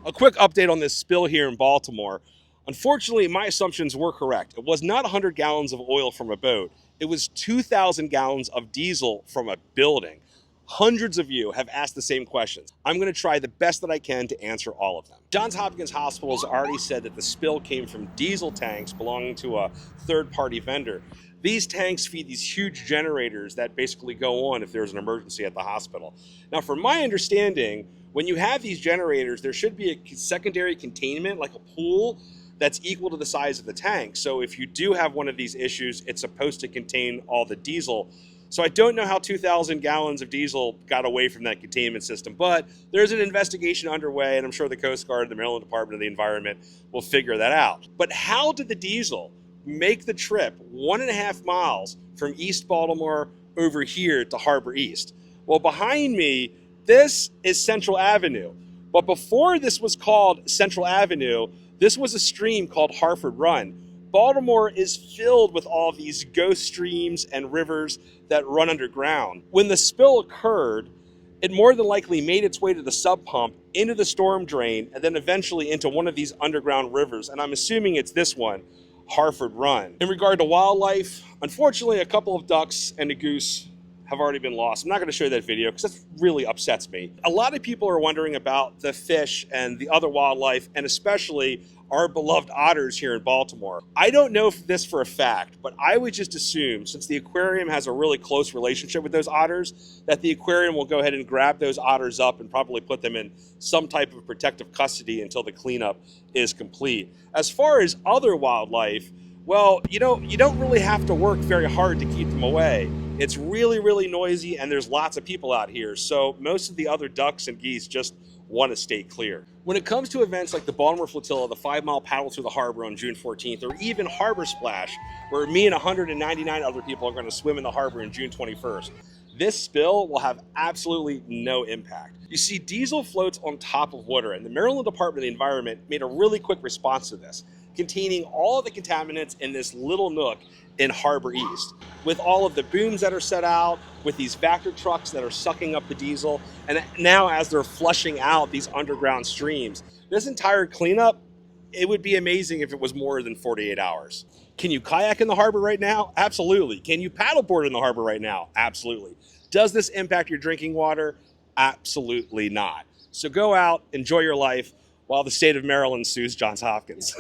A quick update on this spill here in Baltimore. Unfortunately, my assumptions were correct. It was not 100 gallons of oil from a boat. It was 2,000 gallons of diesel from a building. Hundreds of you have asked the same questions. I'm going to try the best that I can to answer all of them. Johns Hopkins Hospital has already said that the spill came from diesel tanks belonging to a third-party vendor. These tanks feed these huge generators that basically go on if there's an emergency at the hospital. Now, from my understanding, when you have these generators, there should be a secondary containment, like a pool, that's equal to the size of the tank. So if you do have one of these issues, it's supposed to contain all the diesel. So I don't know how 2,000 gallons of diesel got away from that containment system, but there's an investigation underway, and I'm sure the Coast Guard and the Maryland Department of the Environment will figure that out. But how did the diesel make the trip 1.5 miles from East Baltimore over here to Harbor East? Well, behind me, this is Central Avenue. But before this was called Central Avenue, this was a stream called Harford Run. Baltimore is filled with all these ghost streams and rivers that run underground. When the spill occurred, it more than likely made its way to the sub pump, into the storm drain, and then eventually into one of these underground rivers. And I'm assuming it's this one, Harford Run. In regard to wildlife, unfortunately, a couple of ducks and a goose have already been lost. I'm not going to show you that video because that really upsets me. A lot of people are wondering about the fish and the other wildlife, and especially our beloved otters here in Baltimore. I don't know this for a fact, but I would just assume, since the aquarium has a really close relationship with those otters, that the aquarium will go ahead and grab those otters up and probably put them in some type of protective custody until the cleanup is complete. As far as other wildlife, well, you don't really have to work very hard to keep them away. It's really, really noisy, and there's lots of people out here, so most of the other ducks and geese just want to stay clear. When it comes to events like the Baltimore Flotilla, the 5-mile paddle through the harbor on June 14th, or even Harbor Splash, where me and 199 other people are going to swim in the harbor on June 21st, this spill will have absolutely no impact. You see, diesel floats on top of water, and the Maryland Department of the Environment made a really quick response to this, containing all of the contaminants in this little nook in Harbor East, with all of the booms that are set out, with these Vector trucks that are sucking up the diesel, and now as they're flushing out these underground streams. This entire cleanup, it would be amazing if it was more than 48 hours. Can you kayak in the harbor right now? Absolutely. Can you paddleboard in the harbor right now? Absolutely. Does this impact your drinking water? Absolutely not. So go out, enjoy your life, while the state of Maryland sues Johns Hopkins.